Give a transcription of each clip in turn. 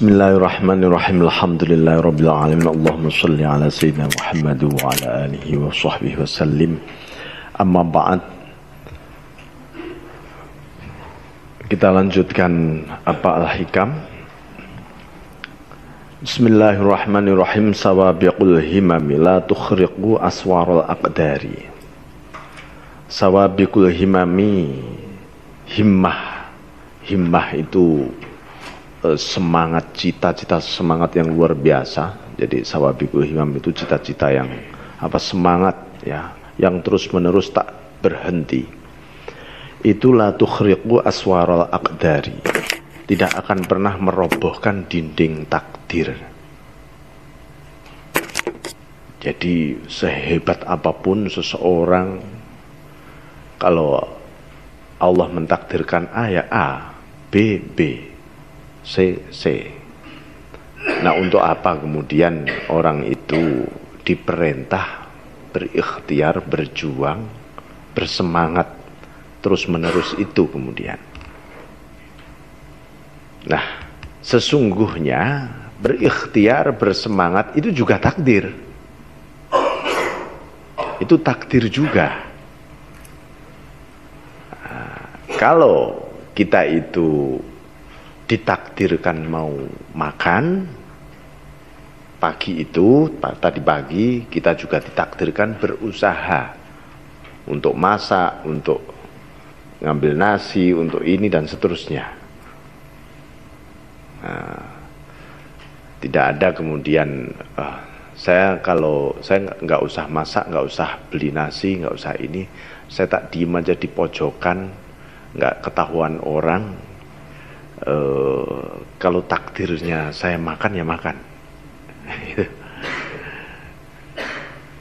Bismillahirrahmanirrahim. Alhamdulillahirabbil alamin. Allahumma shalli ala sayyidina Muhammad wa ala alihi wa sahbihi wasallim. Amma ba'd. Kita lanjutkan al-hikam. Bismillahirrahmanirrahim. Sawabiqul himami la tukhriqu aswaral aqdari. Sawabiqul himami, himmah itu semangat, cita-cita, semangat yang luar biasa. Jadi sawabiqul himam itu cita-cita yang semangat ya, yang terus menerus tak berhenti. Itulah tukhriqu aswaral aqdari, tidak akan pernah merobohkan dinding takdir. Jadi sehebat apapun seseorang, kalau Allah mentakdirkan A ya A, B B, C. Nah, untuk apa kemudian orang itu diperintah berikhtiar, berjuang, bersemangat terus menerus itu kemudian? Nah, sesungguhnya berikhtiar, bersemangat itu juga takdir. Itu takdir juga. Nah, kalau kita itu ditakdirkan mau makan pagi itu, tadi pagi kita juga ditakdirkan berusaha untuk masak, untuk ngambil nasi, untuk ini dan seterusnya. Nah, tidak ada kemudian kalau saya nggak usah masak, nggak usah beli nasi, nggak usah ini, saya tak diem aja di pojokan, nggak ketahuan orang. Kalau takdirnya saya makan ya makan.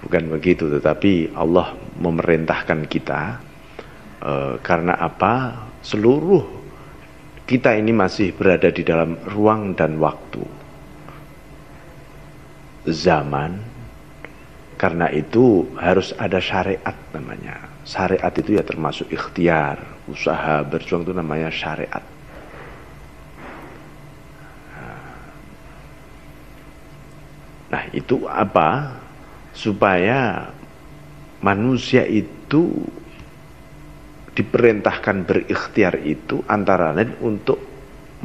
Bukan begitu, tetapi Allah memerintahkan kita karena apa? Seluruh kita ini masih berada di dalam ruang dan waktu, zaman. Karena itu harus ada syariat namanya. Syariat itu ya termasuk ikhtiar, usaha, berjuang, itu namanya syariat. Nah, itu apa? Supaya manusia itu diperintahkan berikhtiar itu antara lain untuk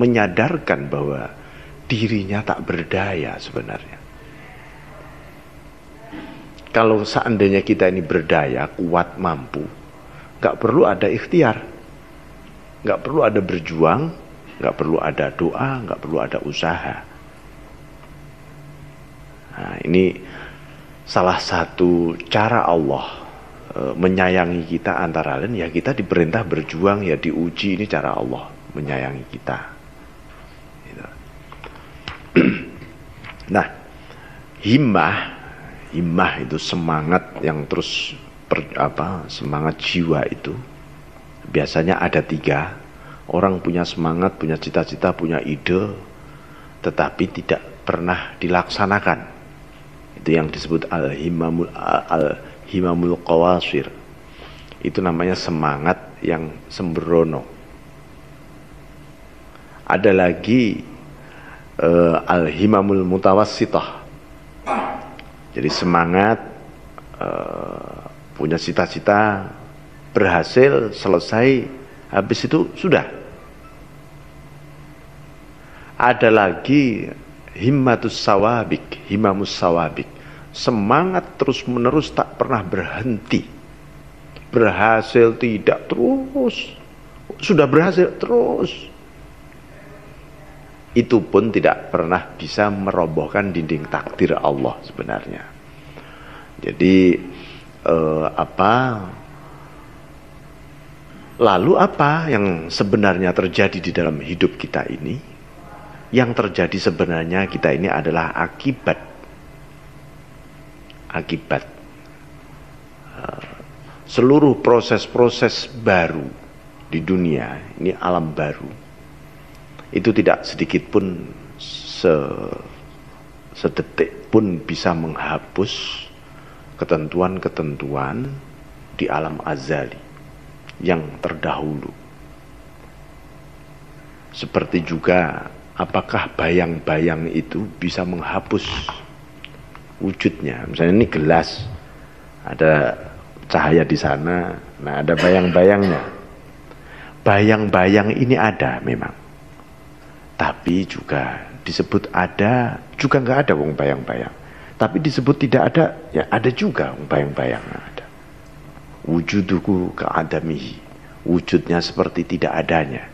menyadarkan bahwa dirinya tak berdaya sebenarnya. Kalau seandainya kita ini berdaya, kuat, mampu, gak perlu ada ikhtiar, gak perlu ada berjuang, gak perlu ada doa, gak perlu ada usaha. Nah, ini salah satu cara Allah menyayangi kita, antara lain ya kita diperintah berjuang, ya diuji. Ini cara Allah menyayangi kita gitu. Nah, himmah itu semangat yang terus semangat jiwa itu biasanya ada 3. Orang punya semangat, punya cita-cita, punya ide, tetapi tidak pernah dilaksanakan. Itu yang disebut al-himamul qawasir. Itu namanya semangat yang sembrono. Ada lagi al-himamul mutawassithah. Jadi semangat, punya cita-cita, berhasil, selesai, habis itu sudah. Ada lagi himmatus sawabik, semangat terus menerus tak pernah berhenti. Berhasil tidak, terus. Sudah berhasil terus. Itu pun tidak pernah bisa merobohkan dinding takdir Allah sebenarnya. Jadi lalu apa yang sebenarnya terjadi di dalam hidup kita ini? Yang terjadi sebenarnya kita ini adalah akibat seluruh proses-proses baru di dunia ini, alam baru itu tidak sedikit pun sedetik pun bisa menghapus ketentuan-ketentuan di alam azali yang terdahulu. Seperti juga apakah bayang-bayang itu bisa menghapus wujudnya? Misalnya ini gelas, ada cahaya di sana, nah ada bayang-bayangnya. Bayang-bayang ini ada memang, tapi juga disebut ada, juga nggak ada wong bayang-bayang. Tapi disebut tidak ada, ya ada juga wong bayang-bayang ada. Wujuduku keadamihi, wujudnya seperti tidak adanya.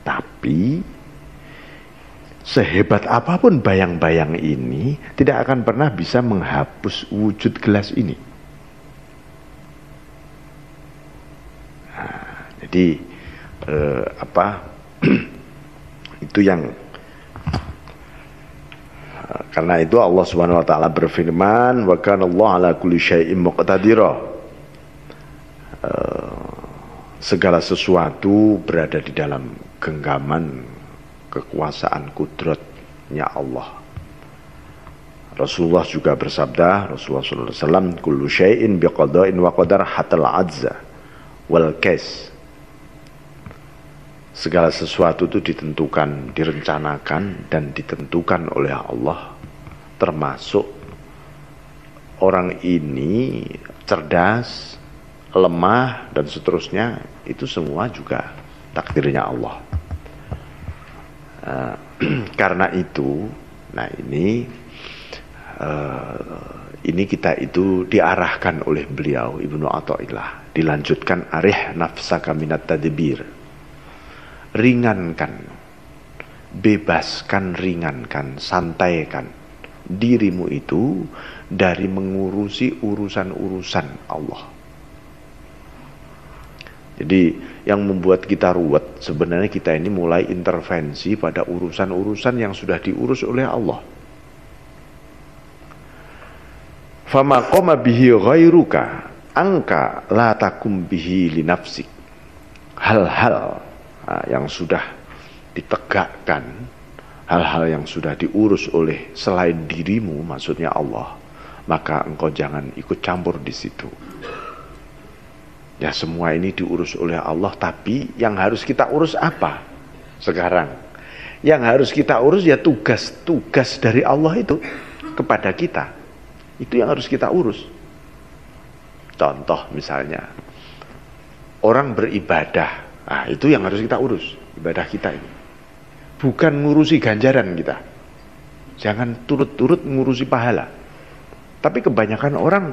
Tapi sehebat apapun bayang-bayang ini tidak akan pernah bisa menghapus wujud gelas ini. Nah, jadi itu yang karena itu Allah Subhanahu wa taala berfirman, wa kana Allah ala kulli syai'in muqtadira. Segala sesuatu berada di dalam genggaman kekuasaan kudratnya Allah. Rasulullah juga bersabda, Rasulullah sallallahu alaihi wasallam, kullu syai'in biqada'in wa qadar hatal azza wal kas. Segala sesuatu itu ditentukan, direncanakan dan ditentukan oleh Allah, termasuk orang ini cerdas, lemah dan seterusnya, itu semua juga takdirnya Allah. Karena itu, nah ini kita itu diarahkan oleh beliau Ibnu Athaillah, dilanjutkan arih nafsaka minat tadbir. Ringankan, bebaskan, ringankan, santaikan dirimu itu dari mengurusi urusan-urusan Allah. Jadi yang membuat kita ruwet sebenarnya kita ini mulai intervensi pada urusan-urusan yang sudah diurus oleh Allah. Fama qama bihi ghairuka angka la takum bihi li nafsik. Hal-hal yang sudah ditegakkan, hal-hal yang sudah diurus oleh selain dirimu, maksudnya Allah, maka engkau jangan ikut campur di situ. Ya semua ini diurus oleh Allah, tapi yang harus kita urus apa sekarang? Yang harus kita urus ya tugas-tugas dari Allah itu kepada kita. Itu yang harus kita urus. Contoh misalnya, orang beribadah, nah, itu yang harus kita urus, ibadah kita ini. Bukan ngurusi ganjaran kita. Jangan turut-turut ngurusi pahala. Tapi kebanyakan orang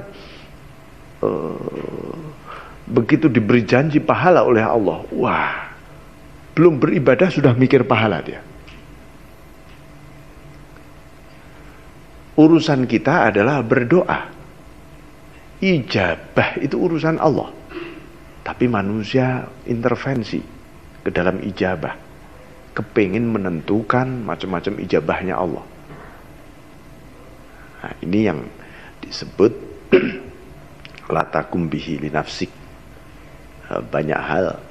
begitu diberi janji pahala oleh Allah, wah, belum beribadah sudah mikir pahala dia. Urusan kita adalah berdoa. Ijabah itu urusan Allah. Tapi manusia intervensi ke dalam ijabah, kepingin menentukan macam-macam ijabahnya Allah. Nah, ini yang disebut latakum bihi li nafsik. Banyak hal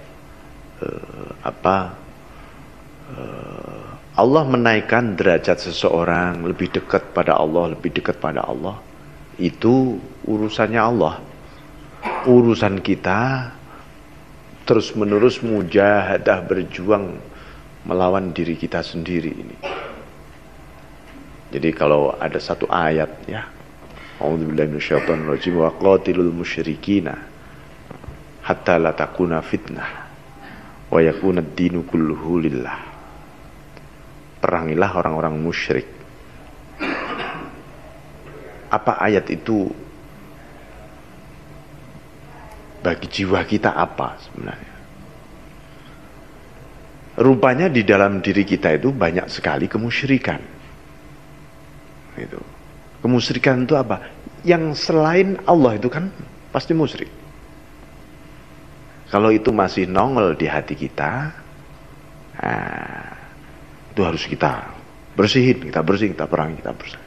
Allah menaikkan derajat seseorang lebih dekat pada Allah, lebih dekat pada Allah. Itu urusannya Allah. Urusan kita terus menerus mujahadah, berjuang melawan diri kita sendiri ini. Jadi kalau ada satu ayat ya, a'udzubillahi minasyaitonir rajim, wa qatilul musyrikina hatta la takuna fitnah wa yakuna ad-dinu kulluhu lillah. Perangilah orang-orang musyrik. Apa ayat itu bagi jiwa kita apa sebenarnya? Rupanya di dalam diri kita itu banyak sekali kemusyrikan. Itu. Kemusyrikan itu apa? Yang selain Allah itu kan pasti musyrik. Kalau itu masih nongol di hati kita, nah, itu harus kita bersihin, kita perangi, kita bersih.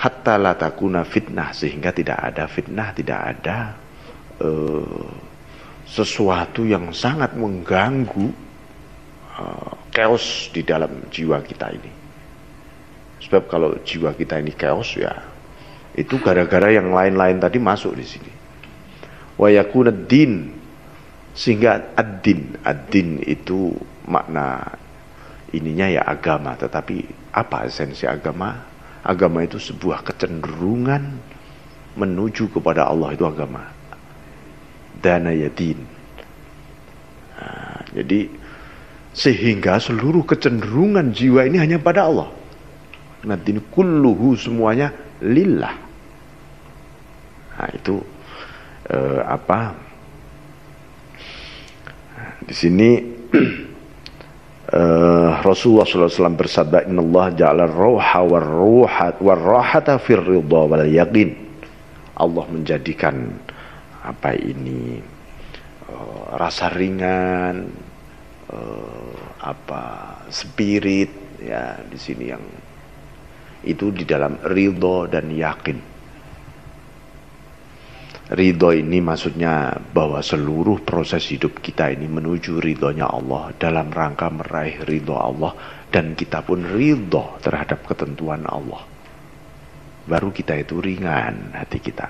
Hatta la takuna fitnah, sehingga tidak ada fitnah, tidak ada sesuatu yang sangat mengganggu, chaos di dalam jiwa kita ini. Sebab kalau jiwa kita ini chaos ya, itu gara-gara yang lain-lain tadi masuk di sini. Wa yakuna din, sehingga ad-din itu makna ininya ya agama, tetapi apa esensi agama? Agama itu sebuah kecenderungan menuju kepada Allah, itu agama. Dana yadin. Nah, jadi sehingga seluruh kecenderungan jiwa ini hanya pada Allah. Nadin kulluhu, semuanya lillah. Nah, itu di sini Rasulullah SAW bersabda, Innallaha ja'ala ar-ruha war-rahata fir ridha wal yaqin. Allah menjadikan rasa ringan, spirit ya di sini yang itu di dalam ridho dan yakin. Ridho ini maksudnya bahwa seluruh proses hidup kita ini menuju ridhonya Allah, dalam rangka meraih ridho Allah, dan kita pun ridho terhadap ketentuan Allah. Baru kita itu ringan, hati kita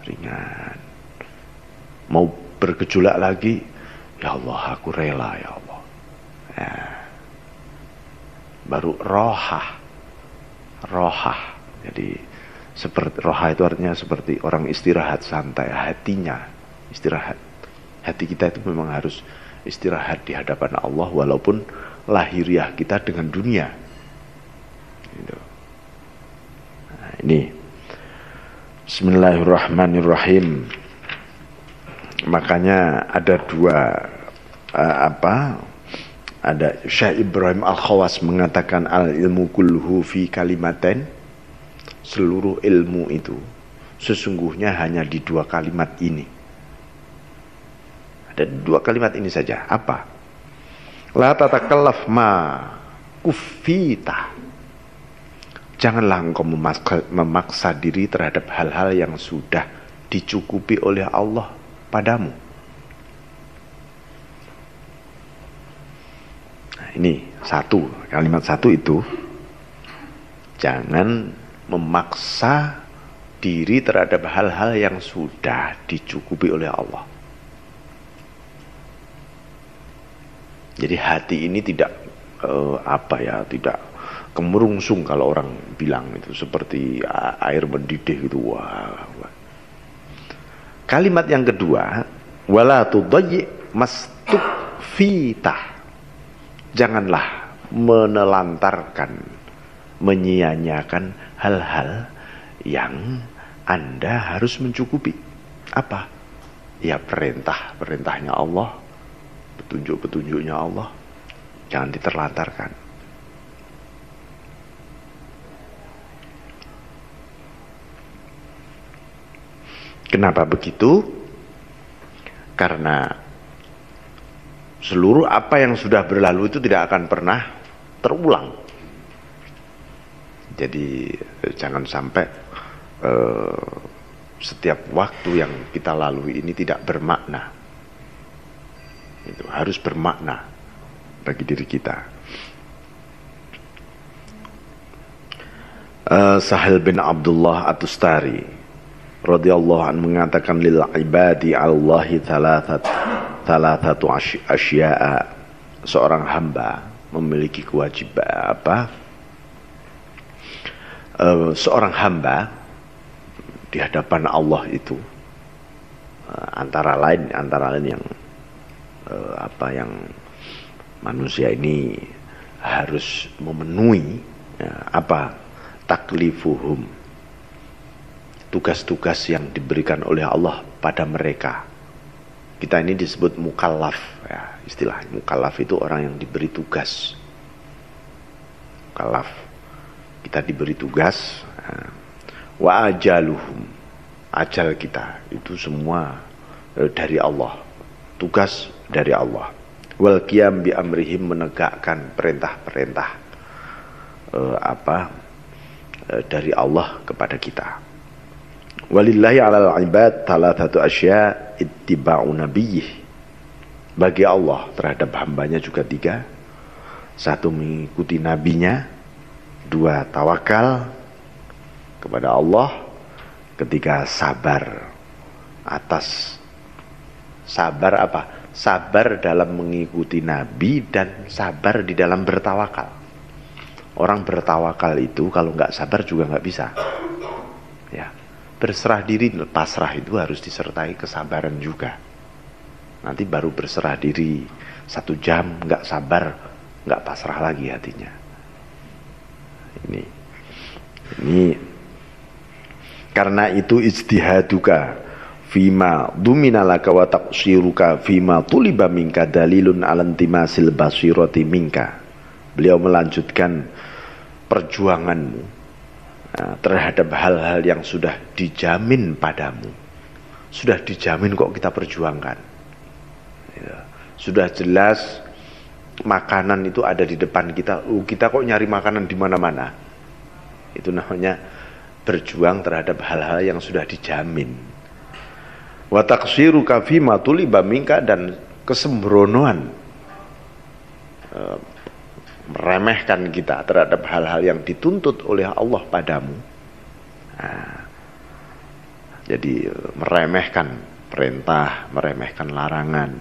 ringan. Mau bergejolak lagi, ya Allah aku rela ya Allah. Ya. Baru rohah. Jadi seperti roha itu artinya seperti orang istirahat santai, hatinya istirahat. Hati kita itu memang harus istirahat di hadapan Allah, walaupun lahiriah kita dengan dunia. Gitu. Nah, ini Bismillahirrahmanirrahim. Makanya ada dua ada Syekh Ibrahim Al-Khawas mengatakan al-ilmu kulluhu fi kalimatain. Seluruh ilmu itu sesungguhnya hanya di dua kalimat ini. Ada dua kalimat ini saja. Apa? La tatakallaf ma kufita. Janganlah engkau memaksa diri terhadap hal-hal yang sudah dicukupi oleh Allah padamu. Nah, ini kalimat satu itu. Jangan memaksa diri terhadap hal-hal yang sudah dicukupi oleh Allah. Jadi hati ini tidak tidak kemerungsung kalau orang bilang itu seperti air mendidih gitu. Wah. Kalimat yang kedua, wala tudayyi mastukfita. Janganlah menelantarkan, menyia-nyiakan hal-hal yang Anda harus mencukupi. Apa? Ya perintahnya Allah, petunjuk-petunjuknya Allah. Jangan diterlantarkan. Kenapa begitu? Karena seluruh apa yang sudah berlalu itu tidak akan pernah terulang. Jadi jangan sampai setiap waktu yang kita lalui ini tidak bermakna. Itu harus bermakna bagi diri kita. Sahal bin Abdullah At-Tustari radhiyallahu anhu mengatakan, lil ibadi Allahi thalathatu asya'a. Seorang hamba memiliki kewajiban seorang hamba di hadapan Allah itu antara lain yang yang manusia ini harus memenuhi taklifuhum, tugas-tugas yang diberikan oleh Allah pada mereka. Kita ini disebut mukallaf ya, istilah mukallaf itu orang yang diberi tugas. Mukallaf, kita diberi tugas. Wa ajaluhum, ajal kita itu semua dari Allah, tugas dari Allah. Wal qiyam bi amrihim, menegakkan perintah-perintah dari Allah kepada kita. Walillahi 'alal 'ibad thalathatu asya' ittiba'u nabiyyih. Bagi Allah terhadap hambanya juga 3. 1, mengikuti nabinya. 2, tawakal kepada Allah. 3, sabar sabar dalam mengikuti Nabi dan sabar di dalam bertawakal. Orang bertawakal itu kalau nggak sabar juga nggak bisa. Ya, berserah diri, pasrah itu harus disertai kesabaran juga. Nanti baru berserah diri 1 jam nggak sabar, nggak pasrah lagi hatinya. Ini karena itu ijtihaduka fima duminalaka wa taqsiruka fima tuliba minka dalilun alantimasil basirati minka. Beliau melanjutkan perjuanganmu terhadap hal-hal yang sudah dijamin padamu. Sudah dijamin kok kita perjuangkan. Sudah jelas makanan itu ada di depan kita. Kita kok nyari makanan di mana-mana. Itu namanya berjuang terhadap hal-hal yang sudah dijamin. Wa taqsiruka fima tuliba minka, dan kesembronoan meremehkan kita terhadap hal-hal yang dituntut oleh Allah padamu. Jadi meremehkan perintah, meremehkan larangan.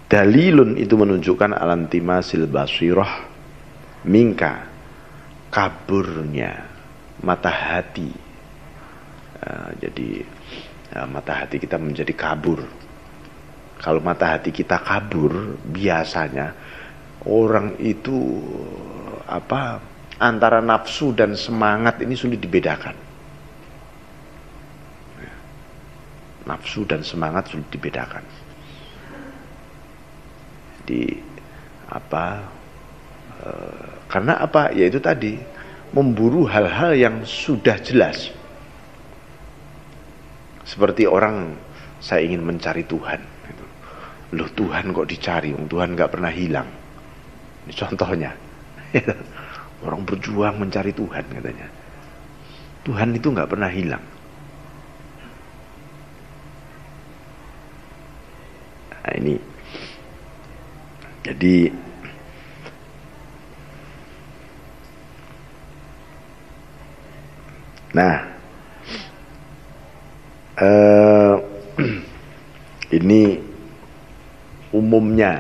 Dalilun itu menunjukkan alantimasil basirah minka, kaburnya mata hati. Jadi mata hati kita menjadi kabur. Kalau mata hati kita kabur, biasanya orang itu antara nafsu dan semangat ini sulit dibedakan. Nafsu dan semangat sulit dibedakan. Jadi karena yaitu tadi memburu hal-hal yang sudah jelas. Seperti orang, saya ingin mencari Tuhan. Loh, Tuhan kok dicari? Tuhan gak pernah hilang. Ini contohnya. Orang berjuang mencari Tuhan katanya. Tuhan itu gak pernah hilang. Nah ini. Jadi ini umumnya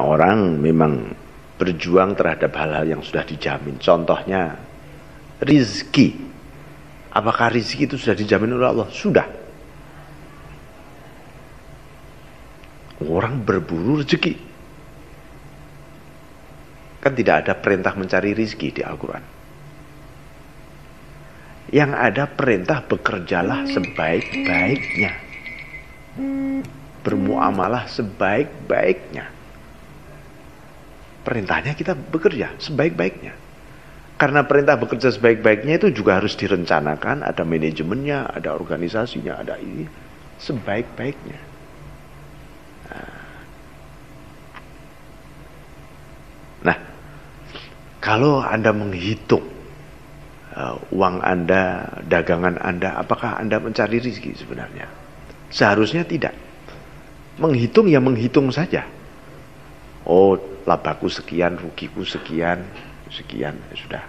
orang memang berjuang terhadap hal-hal yang sudah dijamin. Contohnya rizki. Apakah rizki itu sudah dijamin oleh Allah? Sudah. Orang berburu rezeki. Kan tidak ada perintah mencari rizki di Al-Quran. Yang ada perintah bekerjalah sebaik-baiknya. Bermuamalah sebaik-baiknya. Perintahnya kita bekerja sebaik-baiknya. Karena perintah bekerja sebaik-baiknya itu juga harus direncanakan. Ada manajemennya, ada organisasinya, ada ini. Sebaik-baiknya. Nah, kalau Anda menghitung uang Anda, dagangan Anda, apakah Anda mencari rezeki sebenarnya? Seharusnya tidak. Menghitung ya menghitung saja. Oh, labaku sekian, rugiku sekian, ya sudah.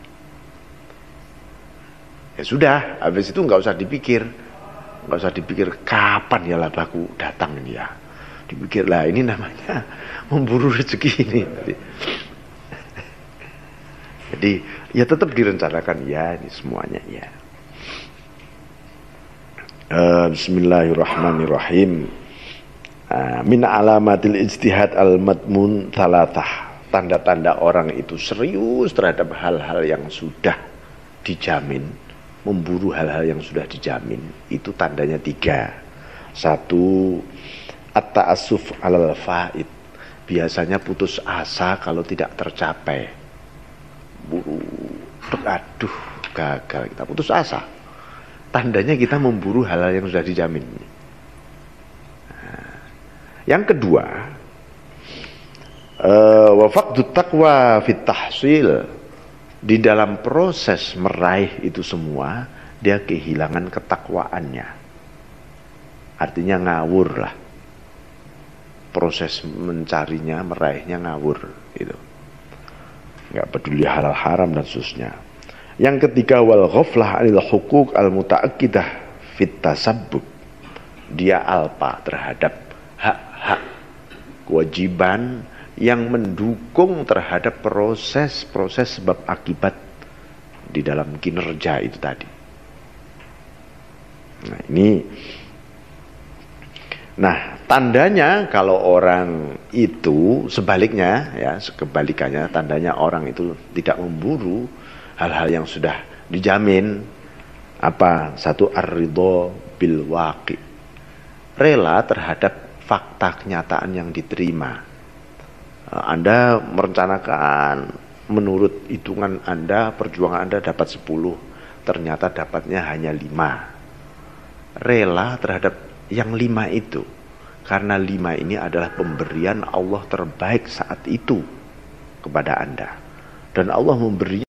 Ya sudah, habis itu nggak usah dipikir kapan ya labaku datang ini ya. Dipikirlah, ini namanya memburu rezeki ini. Jadi ya tetap direncanakan ya, ini semuanya ya. Bismillahirrahmanirrahim. Min alamatil ijtihad al-madmun thalathah. Tanda-tanda orang itu serius terhadap hal-hal yang sudah dijamin, memburu hal-hal yang sudah dijamin, itu tandanya 3. 1, at-ta'assuf 'alal faid. Biasanya putus asa kalau tidak tercapai. Aduh, gagal, kita putus asa. Tandanya kita memburu hal-hal yang sudah dijamin. Yang kedua, wa faqdut taqwa fit tahsil. Di dalam proses meraih itu semua, dia kehilangan ketakwaannya. Artinya ngawur lah. Proses mencarinya, meraihnya ngawur gitu. Enggak peduli halal haram dan seterusnya. Yang ketiga, wal ghaflah 'anil huquq al muta'akkidah fit tasabbub. dia alpa terhadap hak-hak kewajiban yang mendukung terhadap proses-proses sebab akibat di dalam kinerja itu tadi. Nah ini, nah tandanya kalau orang itu sebaliknya, ya kebalikannya, tandanya orang itu tidak memburu hal-hal yang sudah dijamin. Apa? Satu, ar-ridho bil waqi, rela terhadap fakta kenyataan yang diterima. Anda merencanakan, menurut hitungan Anda, perjuangan Anda dapat 10, ternyata dapatnya hanya 5. Rela terhadap yang 5 itu, karena 5 ini adalah pemberian Allah terbaik saat itu kepada Anda. Dan Allah memberi